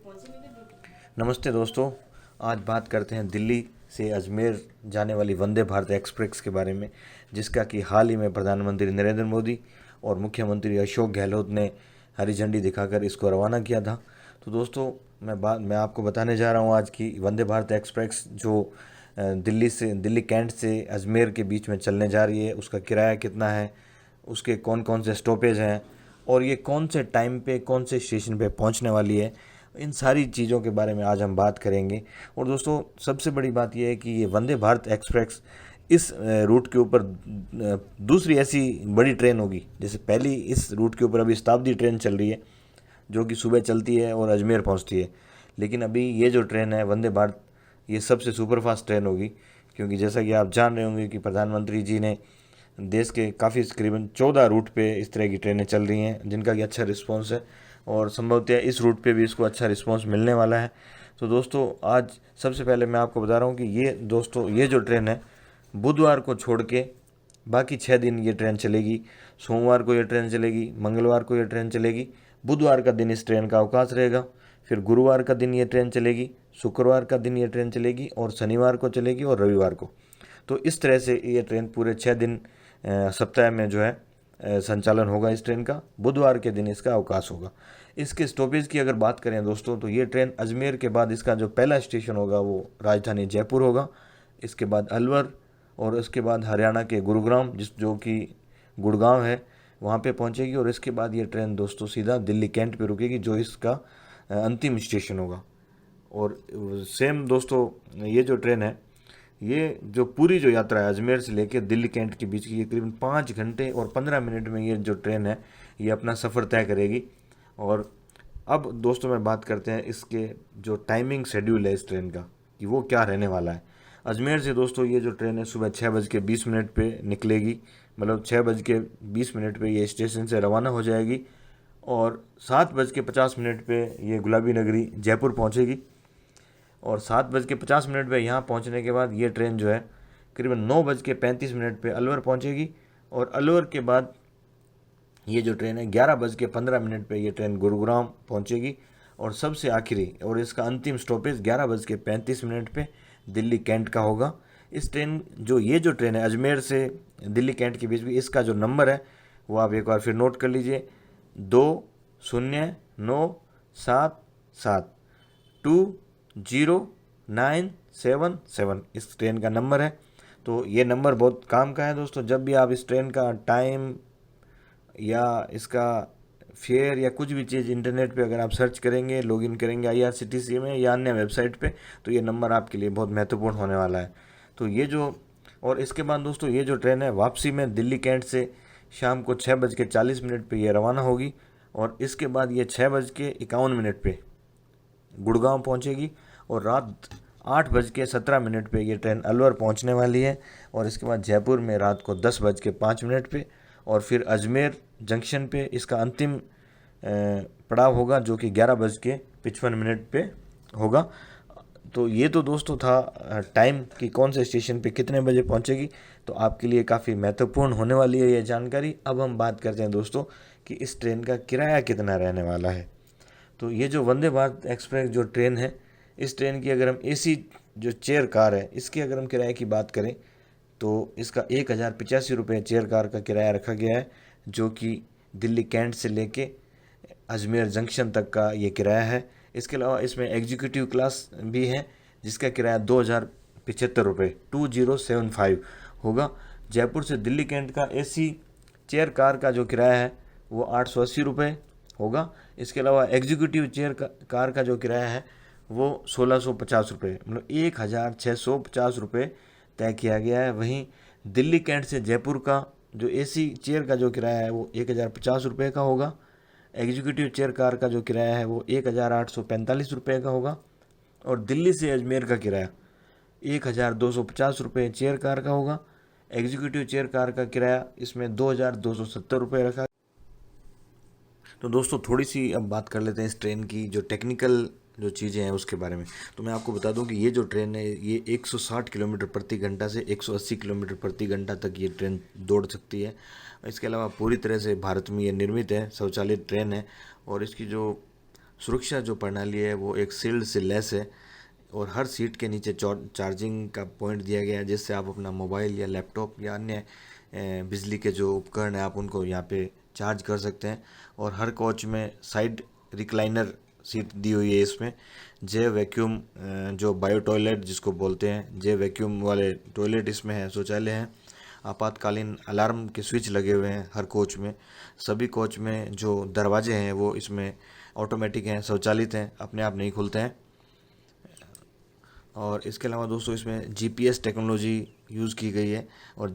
नमस्ते दोस्तों। आज बात करते हैं दिल्ली से अजमेर जाने वाली वंदे भारत एक्सप्रेस के बारे में, जिसका कि हाल ही में प्रधानमंत्री नरेंद्र मोदी और मुख्यमंत्री अशोक गहलोत ने हरी झंडी दिखाकर इसको रवाना किया था। तो दोस्तों, मैं आपको बताने जा रहा हूँ आज की वंदे भारत एक्सप्रेस जो दिल्ली कैंट से अजमेर के बीच में चलने जा रही है, उसका किराया कितना है, उसके कौन कौन से स्टॉपेज हैं और ये कौन से टाइम पे कौन से स्टेशन पे पहुंचने वाली है। इन सारी चीज़ों के बारे में आज हम बात करेंगे। और दोस्तों, सबसे बड़ी बात यह है कि ये वंदे भारत एक्सप्रेस इस रूट के ऊपर दूसरी ऐसी बड़ी ट्रेन होगी। जैसे पहली इस रूट के ऊपर अभी शताब्दी ट्रेन चल रही है जो कि सुबह चलती है और अजमेर पहुंचती है, लेकिन अभी ये जो ट्रेन है वंदे भारत, ये सबसे सुपरफास्ट ट्रेन होगी। क्योंकि जैसा कि आप जान रहे होंगे कि प्रधानमंत्री जी ने देश के काफ़ी तकरीबन 14 रूट पे इस तरह की ट्रेनें चल रही हैं जिनका कि अच्छा रिस्पांस है, और संभवतः इस रूट पे भी इसको अच्छा रिस्पांस मिलने वाला है। तो दोस्तों, आज सबसे पहले मैं आपको बता रहा हूँ कि ये जो ट्रेन है बुधवार को छोड़ के बाकी 6 दिन ये ट्रेन चलेगी। सोमवार को ये ट्रेन चलेगी, मंगलवार को ये ट्रेन चलेगी, बुधवार का दिन इस ट्रेन का अवकाश रहेगा, फिर गुरुवार का दिन ये ट्रेन चलेगी, शुक्रवार का दिन ये ट्रेन चलेगी और शनिवार को चलेगी और रविवार को। तो इस तरह से ये ट्रेन पूरे 6 दिन सप्ताह में जो है संचालन होगा इस ट्रेन का। बुधवार के दिन इसका अवकाश होगा। इसके स्टॉपेज की अगर बात करें दोस्तों, तो ये ट्रेन अजमेर के बाद इसका जो पहला स्टेशन होगा वो राजधानी जयपुर होगा, इसके बाद अलवर और उसके बाद हरियाणा के गुरुग्राम जो कि गुड़गांव है वहाँ पे पहुँचेगी, और इसके बाद ये ट्रेन दोस्तों सीधा दिल्ली कैंट पे रुकेगी जो इसका अंतिम स्टेशन होगा। और सेम दोस्तों, ये जो ट्रेन है, ये जो पूरी जो यात्रा है अजमेर से लेकर दिल्ली कैंट के बीच की, ये करीबन 5 घंटे और 15 मिनट में ये जो ट्रेन है ये अपना सफ़र तय करेगी। और अब दोस्तों मैं बात करते हैं इसके जो टाइमिंग शेड्यूल है इस ट्रेन का कि वो क्या रहने वाला है। अजमेर से दोस्तों ये जो ट्रेन है सुबह 6:20 पे निकलेगी, मतलब 6:20 पे ये स्टेशन से रवाना हो जाएगी और 7:50 पे ये गुलाबी नगरी जयपुर पहुँचेगी। और 7:50 पे यहाँ पहुँचने के बाद ये ट्रेन जो है करीबन 9:35 पे अलवर पहुँचेगी, और अलवर के बाद ये जो ट्रेन है 11:15 पे ये ट्रेन गुरुग्राम पहुँचेगी, और सबसे आखिरी और इसका अंतिम स्टॉपेज 11:35 पे दिल्ली कैंट का होगा। ये जो ट्रेन है अजमेर से दिल्ली कैंट के बीच में, इसका जो नंबर है वो आप एक बार फिर नोट कर लीजिए, 2097720977 इस ट्रेन का नंबर है। तो ये नंबर बहुत काम का है दोस्तों। जब भी आप इस ट्रेन का टाइम या इसका फेयर या कुछ भी चीज़ इंटरनेट पे अगर आप सर्च करेंगे, लॉगिन करेंगे IRCTC में या अन्य वेबसाइट पे, तो ये नंबर आपके लिए बहुत महत्वपूर्ण होने वाला है। तो ये जो, और इसके बाद दोस्तों ये जो ट्रेन है वापसी में दिल्ली कैंट से शाम को 6:40 पे ये रवाना होगी, और इसके बाद ये 6:51 पे गुड़गांव पहुंचेगी, और रात 8:17 पे ये ट्रेन अलवर पहुंचने वाली है, और इसके बाद जयपुर में रात को 10:05 पे, और फिर अजमेर जंक्शन पे इसका अंतिम पड़ाव होगा जो कि 11:55 पे होगा। तो ये तो दोस्तों था टाइम कि कौन से स्टेशन पे कितने बजे पहुंचेगी, तो आपके लिए काफ़ी महत्वपूर्ण होने वाली है ये जानकारी। अब हम बात करते हैं दोस्तों कि इस ट्रेन का किराया कितना रहने वाला है। तो ये जो वंदे भारत एक्सप्रेस जो ट्रेन है, इस ट्रेन की अगर हम AC जो चेयर कार है इसकी अगर हम किराए की बात करें तो इसका 1085 चेयर कार का किराया रखा गया है, जो कि दिल्ली कैंट से लेके अजमेर जंक्शन तक का ये किराया है। इसके अलावा इसमें एग्जीक्यूटिव क्लास भी है जिसका किराया 2075 2075 होगा। जयपुर से दिल्ली कैंट का AC चेयर कार का जो किराया है वो 880 होगा। इसके अलावा एग्जीक्यूटिव चेयर कार का जो किराया है वो 1650 मतलब 1650 तय किया गया है। वहीं दिल्ली कैंट से जयपुर का जो AC चेयर का जो किराया है वो 1050 का होगा। एग्जीक्यूटिव चेयर कार का जो किराया है वो 1845 का होगा, और दिल्ली से अजमेर का किराया 1250 चेयर कार का होगा। एग्जीक्यूटिव चेयर कार का किराया इसमें 2270 रखा। तो दोस्तों, थोड़ी सी अब बात कर लेते हैं इस ट्रेन की जो टेक्निकल जो चीज़ें हैं उसके बारे में। तो मैं आपको बता दूं कि ये जो ट्रेन है ये 160 किलोमीटर प्रति घंटा से 180 किलोमीटर प्रति घंटा तक ये ट्रेन दौड़ सकती है। इसके अलावा पूरी तरह से भारत में ये निर्मित है, स्वचालित ट्रेन है, और इसकी जो सुरक्षा जो प्रणाली है वो एक शील्ड से लैस है और हर सीट के नीचे चार्जिंग का पॉइंट दिया गया है, जिससे आप अपना मोबाइल या लैपटॉप या अन्य बिजली के जो उपकरण हैं आप उनको यहाँ पे चार्ज कर सकते हैं। और हर कोच में साइड रिक्लाइनर सीट दी हुई है। इसमें जे वैक्यूम जो बायो टॉयलेट जिसको बोलते हैं, जे वैक्यूम वाले टॉयलेट इसमें है, शौचालय हैं। आपातकालीन अलार्म के स्विच लगे हुए हैं हर कोच में। सभी कोच में जो दरवाजे हैं वो इसमें ऑटोमेटिक हैं, स्वचालित हैं, अपने आप नहीं खुलते हैं। और इसके अलावा दोस्तों इसमें जीपीएस टेक्नोलॉजी यूज़ की गई है और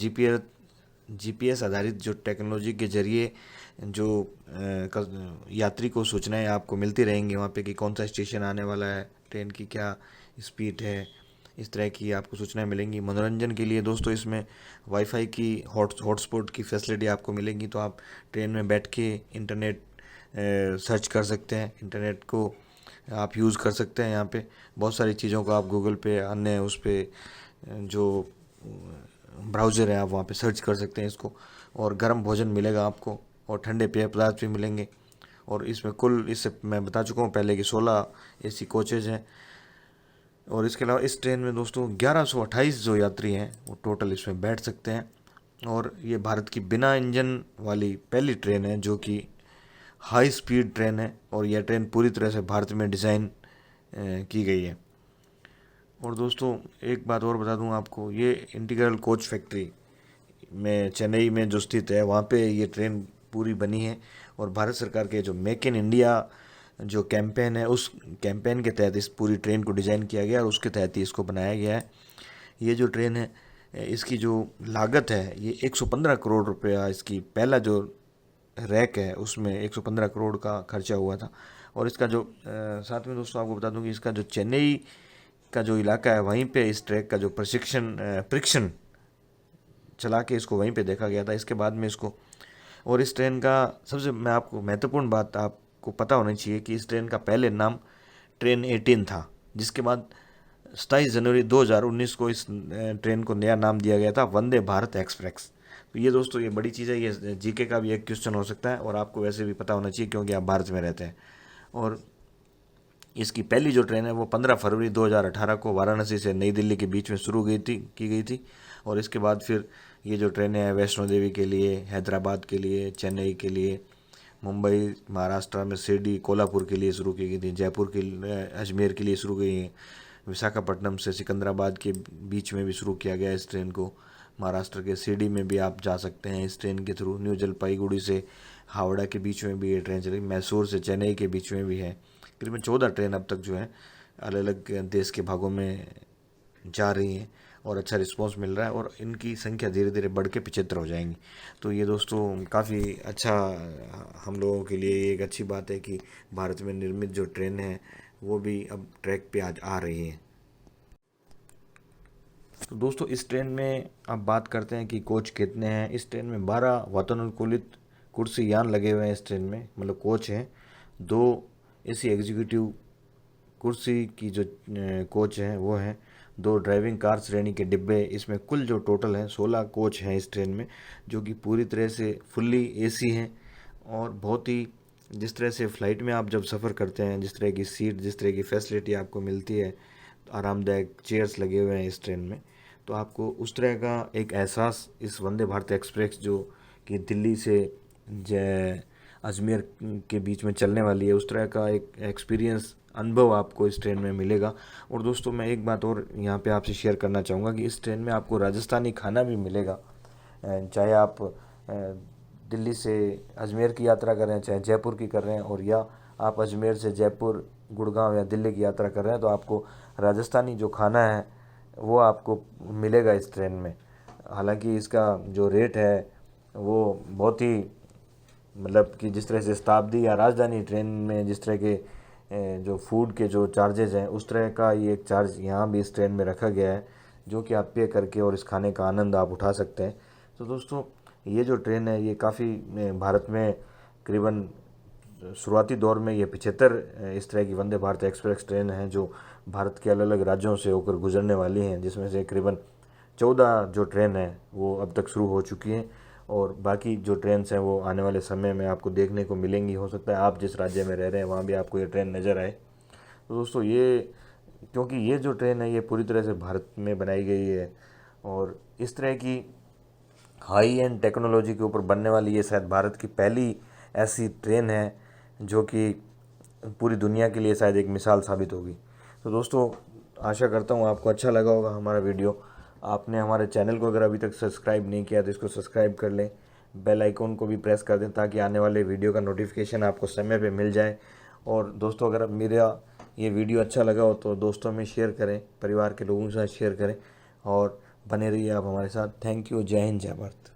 जीपीएस आधारित जो टेक्नोलॉजी के ज़रिए जो यात्री को सूचनाएं आपको मिलती रहेंगी वहाँ पे कि कौन सा स्टेशन आने वाला है, ट्रेन की क्या स्पीड है, इस तरह की आपको सूचनाएं मिलेंगी। मनोरंजन के लिए दोस्तों इसमें वाईफाई की हॉटस्पॉट की फैसिलिटी आपको मिलेगी, तो आप ट्रेन में बैठ के इंटरनेट सर्च कर सकते हैं, इंटरनेट को आप यूज़ कर सकते हैं। यहाँ पे बहुत सारी चीज़ों को आप गूगल पे अन्य उस पर जो ब्राउज़र है आप वहाँ पे सर्च कर सकते हैं इसको। और गर्म भोजन मिलेगा आपको और ठंडे पेय पदार्थ भी मिलेंगे। और इसमें कुल, इससे मैं बता चुका हूँ पहले कि 16 एसी कोचेज हैं। और इसके अलावा इस ट्रेन में दोस्तों 1128 जो यात्री हैं वो टोटल इसमें बैठ सकते हैं। और ये भारत की बिना इंजन वाली पहली ट्रेन है जो कि हाई स्पीड ट्रेन है और यह ट्रेन पूरी तरह से भारत में डिज़ाइन की गई है। और दोस्तों एक बात और बता दूं आपको, ये इंटीग्रल कोच फैक्ट्री में चेन्नई में जो स्थित है वहाँ पे ये ट्रेन पूरी बनी है। और भारत सरकार के जो मेक इन इंडिया जो कैंपेन है उस कैंपेन के तहत इस पूरी ट्रेन को डिज़ाइन किया गया और उसके तहत ही इसको बनाया गया है। ये जो ट्रेन है इसकी जो लागत है ये 115 करोड़ रुपया, इसकी पहला जो रैक है उसमें 115 करोड़ का खर्चा हुआ था। और इसका जो साथ में दोस्तों आपको बता दूं कि इसका जो चेन्नई का जो इलाका है वहीं पे इस ट्रैक का जो परीक्षण चला के इसको वहीं पे देखा गया था। इसके बाद में इसको, और इस ट्रेन का सबसे मैं आपको महत्वपूर्ण बात आपको पता होनी चाहिए कि इस ट्रेन का पहले नाम ट्रेन 18 था, जिसके बाद 27 जनवरी 2019 को इस ट्रेन को नया नाम दिया गया था वंदे भारत एक्सप्रेस। तो ये दोस्तों ये बड़ी चीज़ है, ये जीके का भी एक क्वेश्चन हो सकता है और आपको वैसे भी पता होना चाहिए क्योंकि आप भारत में रहते हैं। और इसकी पहली जो ट्रेन है वो 15 फरवरी 2018 को वाराणसी से नई दिल्ली के बीच में शुरू की गई थी। और इसके बाद फिर ये जो ट्रेनें हैं वैष्णो देवी के लिए, हैदराबाद के लिए, चेन्नई के लिए, मुंबई महाराष्ट्र में शिरडी कोल्हापुर के लिए शुरू की गई थी, जयपुर के अजमेर के लिए शुरू गई है, विशाखापट्टनम से सिकंदराबाद के बीच में भी शुरू किया गया इस ट्रेन को। महाराष्ट्र के शिरडी में भी आप जा सकते हैं इस ट्रेन के थ्रू। न्यू जलपाईगुड़ी से हावड़ा के बीच में भी ये ट्रेन चलेगी, मैसूर से चेन्नई के बीच में भी है। करीबन 14 ट्रेन अब तक जो है अलग अलग देश के भागों में जा रही हैं और अच्छा रिस्पांस मिल रहा है और इनकी संख्या धीरे धीरे बढ़ के 75 हो जाएंगी। तो ये दोस्तों काफ़ी अच्छा हम लोगों के लिए एक अच्छी बात है कि भारत में निर्मित जो ट्रेन है वो भी अब ट्रैक पे आज आ रही है। तो दोस्तों इस ट्रेन में अब बात करते हैं कि कोच कितने हैं। इस ट्रेन में 12 वातानुकूलित कुर्सी यान लगे हुए हैं इस ट्रेन में, मतलब कोच हैं। 2 एसी एग्जीक्यूटिव कुर्सी की जो कोच हैं वो हैं। 2 ड्राइविंग कार श्रेणी के डिब्बे, इसमें कुल जो टोटल हैं 16 कोच हैं इस ट्रेन में, जो कि पूरी तरह से फुल्ली एसी हैं। और बहुत ही जिस तरह से फ़्लाइट में आप जब सफ़र करते हैं, जिस तरह की सीट, जिस तरह की फैसिलिटी आपको मिलती है, आरामदायक चेयर्स लगे हुए हैं इस ट्रेन में, तो आपको उस तरह का एक एहसास इस वंदे भारत एक्सप्रेस जो कि दिल्ली से अजमेर के बीच में चलने वाली है, उस तरह का एक एक्सपीरियंस अनुभव आपको इस ट्रेन में मिलेगा। और दोस्तों मैं एक बात और यहाँ पे आपसे शेयर करना चाहूँगा कि इस ट्रेन में आपको राजस्थानी खाना भी मिलेगा। चाहे आप दिल्ली से अजमेर की यात्रा कर रहे हैं, चाहे जयपुर की कर रहे हैं, और या आप अजमेर से जयपुर, गुड़गांव या दिल्ली की यात्रा कर रहे हैं, तो आपको राजस्थानी जो खाना है वो आपको मिलेगा इस ट्रेन में। हालांकि इसका जो रेट है वो बहुत ही, मतलब कि जिस तरह से शताब्दी या राजधानी ट्रेन में जिस तरह के जो फूड के जो चार्जेज हैं उस तरह का ये एक चार्ज यहाँ भी इस ट्रेन में रखा गया है, जो कि आप पे करके और इस खाने का आनंद आप उठा सकते हैं। तो दोस्तों ये जो ट्रेन है ये काफ़ी भारत में करीबन शुरुआती दौर में ये 75 इस तरह की वंदे भारत एक्सप्रेस ट्रेन हैं जो भारत के अलग अलग राज्यों से होकर गुजरने वाली हैं, जिसमें से करीबन 14 जो ट्रेन है वो अब तक शुरू हो चुकी हैं। और बाकी जो ट्रेन्स हैं वो आने वाले समय में आपको देखने को मिलेंगी। हो सकता है आप जिस राज्य में रह रहे हैं वहाँ भी आपको ये ट्रेन नज़र आए। तो दोस्तों ये, क्योंकि ये जो ट्रेन है ये पूरी तरह से भारत में बनाई गई है और इस तरह की हाई एंड टेक्नोलॉजी के ऊपर बनने वाली ये शायद भारत की पहली ऐसी ट्रेन है जो कि पूरी दुनिया के लिए शायद एक मिसाल साबित होगी। तो दोस्तों आशा करता हूँ आपको अच्छा लगा होगा हमारा वीडियो। आपने हमारे चैनल को अगर अभी तक सब्सक्राइब नहीं किया तो इसको सब्सक्राइब कर लें, बेल आइकॉन को भी प्रेस कर दें ताकि आने वाले वीडियो का नोटिफिकेशन आपको समय पे मिल जाए। और दोस्तों अगर मेरा ये वीडियो अच्छा लगा हो तो दोस्तों में शेयर करें, परिवार के लोगों के साथ शेयर करें और बने रहिए आप हमारे साथ। Thank you. जय हिंद, जय भारत।